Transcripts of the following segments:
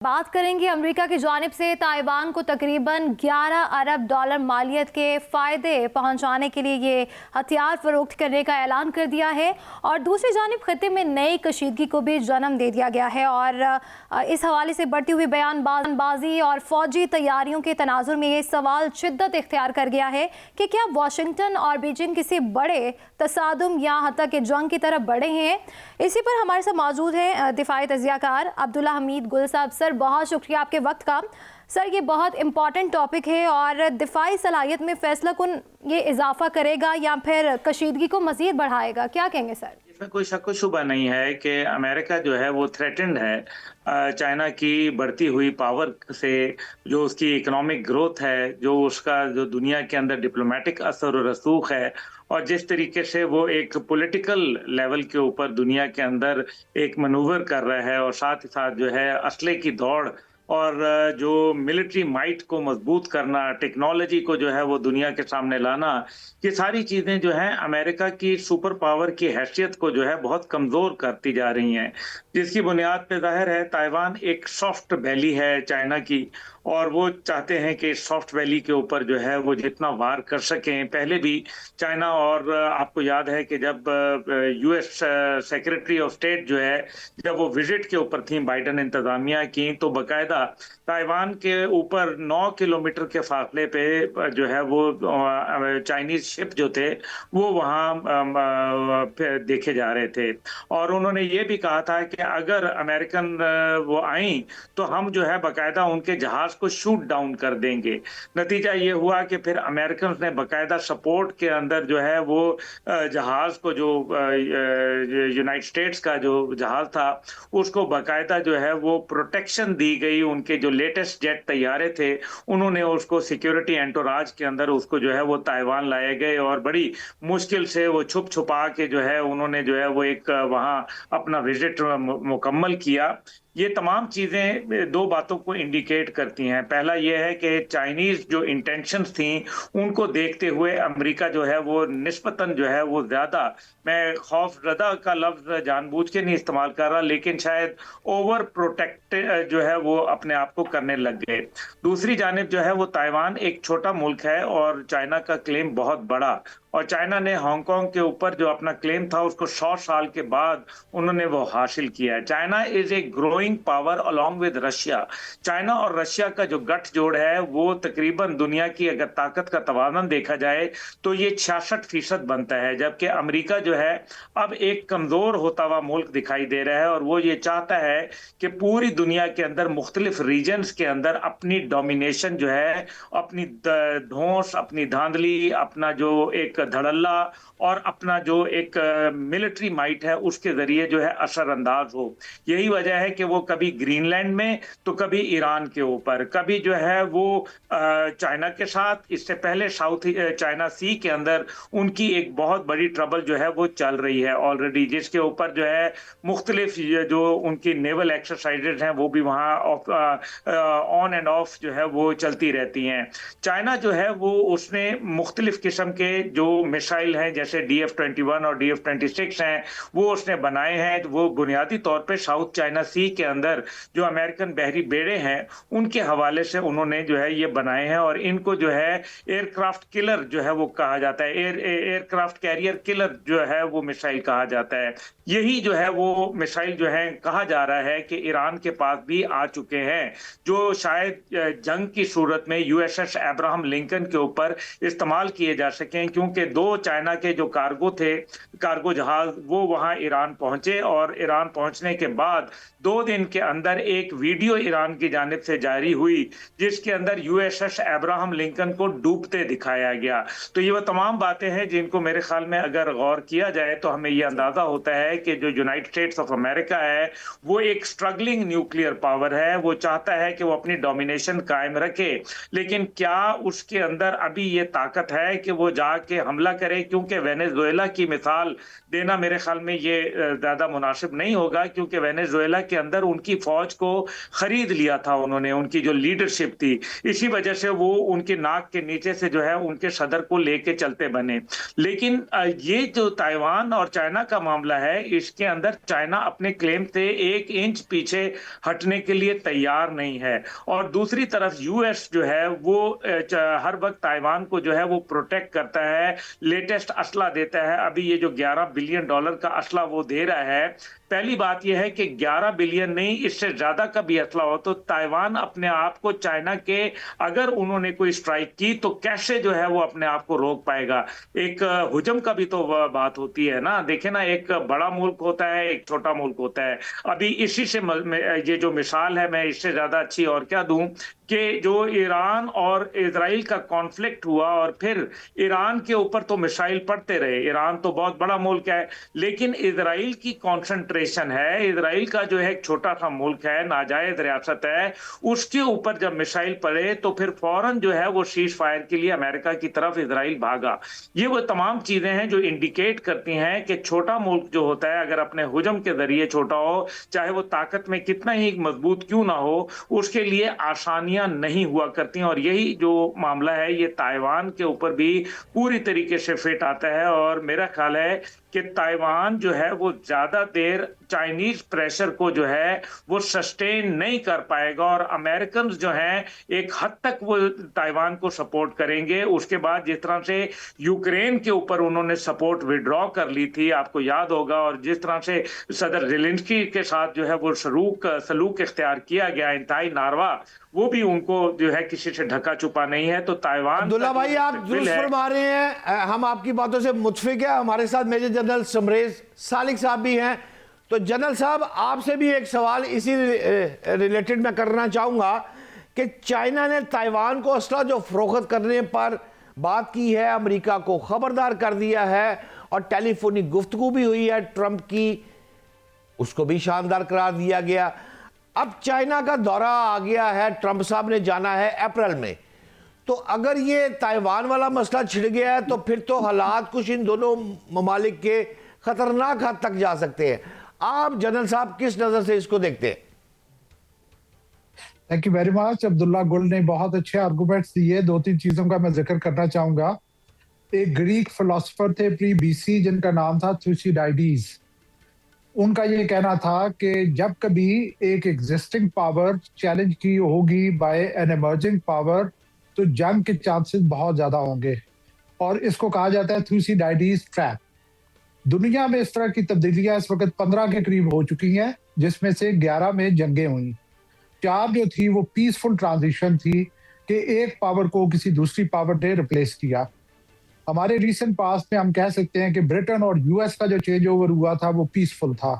बात करेंगे अमेरिका की जानिब से ताइवान को तकरीबन 11 अरब डॉलर मालियत के फ़ायदे पहुंचाने के लिए ये हथियार फरोख्त करने का ऐलान कर दिया है और दूसरी जानिब खत्े में नई कशीदगी को भी जन्म दे दिया गया है। और इस हवाले से बढ़ती हुई बयानबाजी और फौजी तैयारियों के तनाजुर में ये सवाल शिद्दत इख्तियार कर गया है कि क्या वाशिंगटन और बीजिंग किसी बड़े तसादुम या हत्या के जंग की तरफ बढ़े हैं। इसी पर हमारे साथ मौजूद है दिफाई तजियाकार अब्दुल्ला हमीद गुल साहब। सर, बहुत शुक्रिया आपके वक्त का। सर, ये बहुत इंपॉर्टेंट टॉपिक है और दिफाई सलाहियत में फैसला कुन ये इजाफा करेगा या फिर कशीदगी को मजीद बढ़ाएगा, क्या कहेंगे सर? इसमें कोई शक व शुबा नहीं है कि अमेरिका जो है वो थ्रेटेंड है चाइना की बढ़ती हुई पावर से। जो उसकी इकोनॉमिक ग्रोथ है, जो उसका जो दुनिया के अंदर डिप्लोमेटिक असर और रसूख है, और जिस तरीके से वो एक पॉलिटिकल लेवल के ऊपर दुनिया के अंदर एक मनूवर कर रहा है, और साथ ही साथ जो है असले की दौड़ और जो मिलिट्री माइट को मजबूत करना, टेक्नोलॉजी को जो है वो दुनिया के सामने लाना, ये सारी चीज़ें जो हैं अमेरिका की सुपर पावर की हैसियत को जो है बहुत कमज़ोर करती जा रही हैं। जिसकी बुनियाद पे ज़ाहिर है ताइवान एक सॉफ्ट वैली है चाइना की, और वो चाहते हैं कि इस सॉफ्ट वैली के ऊपर जो है वो जितना वार कर सकें। पहले भी चाइना, और आपको याद है कि जब यूएस सेक्रेटरी ऑफ स्टेट जो है, जब वो विजिट के ऊपर थी बाइडन इंतजामिया की, तो बाकायदा ताइवान के ऊपर 9 किलोमीटर के फासले पे जो है वो चाइनीज शिप जो थे वो वहाँ देखे जा रहे थे। और उन्होंने ये भी कहा था कि अगर अमेरिकन वो आई तो हम जो है बाकायदा उनके जहाज को शूट डाउन कर देंगे। नतीजा ये हुआ कि फिर अमेरिकन ने बाकायदा सपोर्ट के अंदर जो है वो जहाज को, जो यूनाइटेड स्टेट्स का जो जहाज था, उसको बाकायदा जो है वो प्रोटेक्शन दी गई। उनके जो लेटेस्ट जेट तैयारे थे उन्होंने उसको सिक्योरिटी एंटोराज के अंदर उसको जो है वो ताइवान लाए गए, और बड़ी मुश्किल से वो छुप छुपा के जो है उन्होंने जो है वो एक वहाँ अपना विजिट मुकम्मल किया। ये तमाम चीज़ें दो बातों को इंडिकेट करती हैं। पहला ये है कि चाइनीज़ जो इंटेंशंस थी उनको देखते हुए अमेरिका जो है वो निस्बतन जो है वो ज़्यादा, मैं खौफजदा का लफ्ज़ जानबूझ के नहीं इस्तेमाल कर रहा, लेकिन शायद ओवर प्रोटेक्ट जो है वो अपने आप को करने लग गए। दूसरी जानिब जो है वो ताइवान एक छोटा मुल्क है और चाइना का क्लेम बहुत बड़ा, और चाइना ने हांगकांग के ऊपर जो अपना क्लेम था उसको 100 साल के बाद उन्होंने वो हासिल किया है। China is a growing power along with Russia. China और रशिया का जो गठजोड़ है वो तकरीबन दुनिया की अगर ताकत का तवाज़ुन देखा जाए तो ये 66% बनता है, जबकि अमेरिका जो है अब एक कमजोर होता हुआ मुल्क दिखाई दे रहा है, और वो ये चाहता है कि पूरी दुनिया के अंदर मुख्तलिफ रीजन्स के अंदर अपनी डोमिनेशन जो है, अपनी धौंस, अपनी धांधली, अपना जो एक धड़ल्ला और अपना जो एक मिलिट्री माइट है उसके जरिए जो है असरअंदाज हो। यही वजह है कि वो कभी ग्रीनलैंड में तो कभी ईरान के ऊपर, कभी जो है वो चाइना के साथ, इससे पहले साउथ चाइना सी के अंदर उनकी एक बहुत बड़ी ट्रबल जो है वो चल रही है ऑलरेडी, जिसके ऊपर जो है मुख्तलिफ जो उनकी नेवल एक्सरसाइजेज हैं वो भी वहाँ ऑन एंड ऑफ जो है वो चलती रहती हैं। चाइना जो है वो उसने मुख्तलिफ किस्म के जो मिसाइल हैं जैसे DF-21 और DF-26 हैं वो उसने बनाए हैं। वो बुनियादी तौर पे साउथ चाइना सी के अंदर जो अमेरिकन बहरी बेड़े हैं उनके हवाले से उन्होंने जो है ये बनाए हैं, और इनको जो है एयरक्राफ्ट किलर जो है वो कहा जाता है, एयरक्राफ्ट कैरियर किलर जो है वो मिसाइल कहा जाता है। यही जो है वो मिसाइल जो है कहा जा रहा है कि ईरान के पास भी आ चुके हैं, जो शायद जंग की सूरत में USS अब्राहम लिंकन के ऊपर इस्तेमाल किए जा सकें, क्योंकि 2 चाइना के जो कार्गो थे, कार्गो जहाज, वो वहां ईरान पहुंचे, और ईरान पहुंचने के बाद 2 दिन के अंदर एक वीडियो ईरान की जानिब से जारी हुई जिसके अंदर USS अब्राहम लिंकन को डूबते दिखाया गया। तो ये वो तमाम बातें हैं जिनको मेरे ख्याल में अगर गौर किया जाए तो हमें ये अंदाजा होता है कि जो यूनाइटेड स्टेट्स ऑफ अमेरिका है वो एक स्ट्रगलिंग न्यूक्लियर पावर है। वो चाहता है कि वो अपनी डोमिनेशन कायम रखे, लेकिन क्या उसके अंदर अभी ये ताकत है कि वो जाके हमला करे? क्योंकि वेनेजुएला की मिसाल देना मेरे ख्याल में ये ज़्यादा मुनासिब नहीं होगा, क्योंकि वेनेजुएला के अंदर उनकी फौज को खरीद लिया था उन्होंने, उनकी जो लीडरशिप थी। इसी वजह से वो उनके नाक के नीचे से जो है उनके सदर को लेके चलते बने। लेकिन ये जो ताइवान और चाइना का मामला है, इसके अंदर चाइना अपने क्लेम से 1 इंच पीछे हटने के लिए तैयार नहीं है। और दूसरी तरफ यूएस जो है वो हर वक्त ताइवान को जो है वो प्रोटेक्ट करता है, लेटेस्ट असला देता है। अभी ये जो $11 बिलियन का असला वो दे रहा है, पहली बात यह है कि 11 बिलियन नहीं, इससे ज्यादा का भी असला हो तो ताइवान अपने आप को चाइना के, अगर उन्होंने कोई स्ट्राइक की तो कैसे जो है वो अपने आप को रोक पाएगा। एक हुजम का भी तो बात होती है ना, देखे ना, एक बड़ा मुल्क होता है, एक छोटा मुल्क होता है। अभी इसी से ये जो मिसाल है, मैं इससे ज्यादा अच्छी और क्या दूं कि जो ईरान और इजराइल का कॉन्फ्लिक्ट हुआ और फिर ईरान के ऊपर तो मिसाइल पड़ते रहे। ईरान तो बहुत बड़ा मुल्क है, लेकिन इजराइल की कॉन्सेंट्रेशन है, इजराइल का जो है एक छोटा सा मुल्क है, नाजायज रियासत है, उसके ऊपर जब मिसाइल पड़े तो फिर फौरन जो है वो सीज फायर के लिए अमेरिका की तरफ इजराइल भागा। ये वो तमाम चीजें हैं जो इंडिकेट करती हैं कि छोटा मुल्क जो होता है, अगर अपने हुजम के जरिए छोटा हो, चाहे वो ताकत में कितना ही मजबूत क्यों ना हो, उसके लिए आसानियां नहीं हुआ करती हैं। और यही जो मामला है ये ताइवान के ऊपर भी पूरी तरीके से फिट आता है। और मेरा ख्याल है कि ताइवान जो है वो ज्यादा देर चाइनीज प्रेशर को जो है वो सस्टेन नहीं कर पाएगा, और अमेरिकन जो हैं एक हद तक वो ताइवान को सपोर्ट करेंगे। उसके बाद जिस तरह से यूक्रेन के ऊपर उन्होंने सपोर्ट विड्रॉ कर ली थी, आपको याद होगा, और जिस तरह से सदर ज़ेलेंस्की के साथ जो है वो सलूक इख्तियार किया गया, इंतहाई नारवा, वो भी उनको जो है किसी से ढका छुपा नहीं है। तो ताइवान, अब्दुल्ला भाई आप दुरुस्त फरमा रहे हैं, हम आपकी बातों से मुत्फिक है। हमारे साथ मेजर जनरल समरेज सालिक साहब भी हैं। तो जनरल साहब, आपसे भी एक सवाल इसी रिलेटेड मैं करना चाहूंगा कि चाइना ने ताइवान को असला जो फरोख्त करने पर बात की है, अमेरिका को खबरदार कर दिया है, और टेलीफोनिक गुफ्तगू भी हुई है ट्रंप की, उसको भी शानदार करार दिया गया। अब चाइना का दौरा आ गया है, ट्रंप साहब ने जाना है अप्रैल में। तो अगर ये ताइवान वाला मसला छिड़ गया है तो फिर तो हालात कुछ इन दोनों ममालिक के खतरनाक हद तक जा सकते हैं। आप जनरल साहब किस नजर से इसको देखते हैं? Thank you very much. Abdullah गुल ने बहुत अच्छे आर्गुमेंट्स दिए। 2-3 चीजों का मैं जिक्र करना चाहूंगा। एक ग्रीक फिलोसोफर थे प्री बीसी, जिनका नाम था थुसिडाइडीज। उनका ये कहना था कि जब कभी एक एग्जिस्टिंग पावर चैलेंज की होगी बाय एन इमर्जिंग पावर तो जंग के चांसेस बहुत ज्यादा होंगे, और इसको कहा जाता है थुसिडाइडीज ट्रैप। दुनिया में इस तरह की तब्दीलियां इस वक्त 15 के करीब हो चुकी हैं, जिसमें से 11 में जंगें हुई। 4 जो थी वो पीसफुल ट्रांजिशन थी कि एक पावर को किसी दूसरी पावर ने रिप्लेस किया। हमारे रिसेंट पास्ट में हम कह सकते हैं कि ब्रिटेन और यूएस का जो चेंज ओवर हुआ था वो पीसफुल था।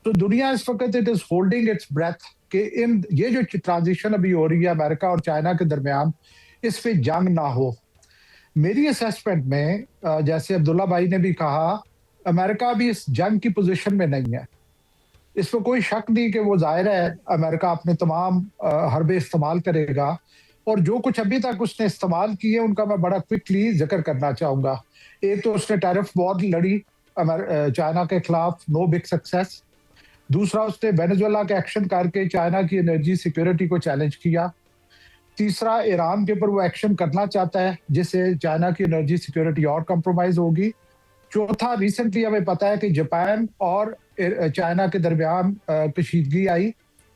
तो दुनिया इस वक्त it is holding it's breath कि इन ये जो ट्रांजिशन अभी हो रही है अमेरिका और चाइना के दरमियान, इस पे जंग ना हो। मेरी असेसमेंट में, जैसे अब्दुल्ला भाई ने भी कहा, अमेरिका भी इस जंग की पोजीशन में नहीं है। इसमें कोई शक नहीं कि वो जाहिर है अमेरिका अपने तमाम हरबे इस्तेमाल करेगा, और जो कुछ अभी तक उसने इस्तेमाल किए उनका मैं बड़ा क्विकली जिक्र करना चाहूंगा। एक तो उसने टैरिफ वॉर लड़ी चाइना के खिलाफ, नो बिग सक्सेस। दूसरा, उसने वेनेजुएला के एक्शन करके चाइना की एनर्जी सिक्योरिटी को चैलेंज किया। तीसरा, ईरान के ऊपर वो एक्शन करना चाहता है जिससे चाइना की एनर्जी सिक्योरिटी और कंप्रोमाइज होगी। चौथा, रिसेंटली हमें पता है कि जापान और चाइना के दरमियान कशीदगी आई,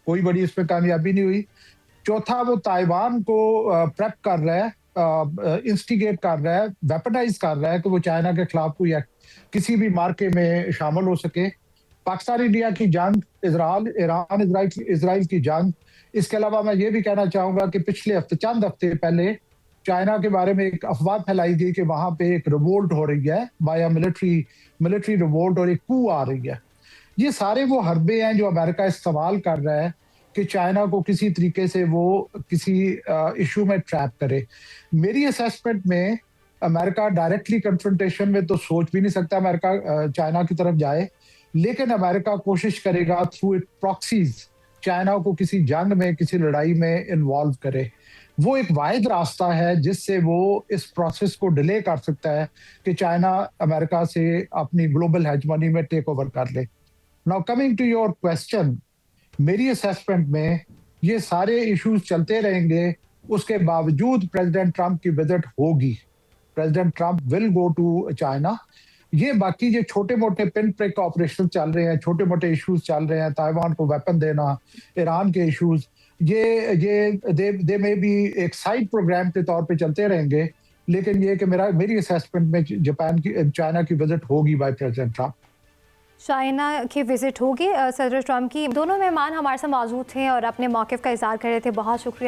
कोई बड़ी इसमें कामयाबी नहीं हुई। चौथा, वो ताइवान को प्रेप कर रहा है, इंस्टिगेट कर रहा है, वेपनाइज कर रहा है कि वो चाइना के खिलाफ कोई किसी भी मार्के में शामिल हो सके। पाकिस्तान इंडिया की जंग, ईरान इजराइल की जंग। इसके अलावा मैं ये भी कहना चाहूंगा कि पिछले हफ्ते, चंद हफ्ते पहले, चाइना के बारे में एक अफवाह फैलाई गई कि वहां पे एक रिवोल्ट हो रही है, बाया मिलिट्री रिवोल्ट, और एक कू आ रही है। ये सारे वो हरबे हैं जो अमेरिका इस्तेमाल कर रहा है कि चाइना को किसी तरीके से वो किसी इशू में ट्रैप करे। मेरी असेसमेंट में अमेरिका डायरेक्टली कन्फ्रंटेशन में तो सोच भी नहीं सकता अमेरिका चाइना की तरफ जाए, लेकिन अमेरिका कोशिश करेगा थ्रू इट प्रॉक्सीज चाइना को किसी जंग में, किसी लड़ाई में इन्वॉल्व करे। वो एक वाहिद रास्ता है जिससे वो इस प्रोसेस को डिले कर सकता है कि चाइना अमेरिका से अपनी ग्लोबल हेजमनी में टेक ओवर कर ले। Now coming to your question, मेरी असेसमेंट में ये सारे इश्यूज चलते रहेंगे, उसके बावजूद प्रेसिडेंट ट्रंप की विजिट होगी। President Trump will go to China. ये बाकी जो छोटे मोटे पिन प्रिक ऑपरेशन चल रहे हैं, छोटे मोटे इश्यूज चल रहे हैं, ताइवान को वेपन देना, ईरान के इश्यूज, ये दे में भी एक साइड प्रोग्राम के तौर पे चलते रहेंगे। लेकिन ये कि मेरी असेसमेंट में चाइना की विजिट होगी बाय प्रेसिडेंट ट्रंप। चाइना की विजिट होगी सदर ट्रंप की। दोनों मेहमान हमारे साथ मौजूद थे और अपने मौक़िफ़ का इज़हार कर रहे थे। बहुत शुक्रिया।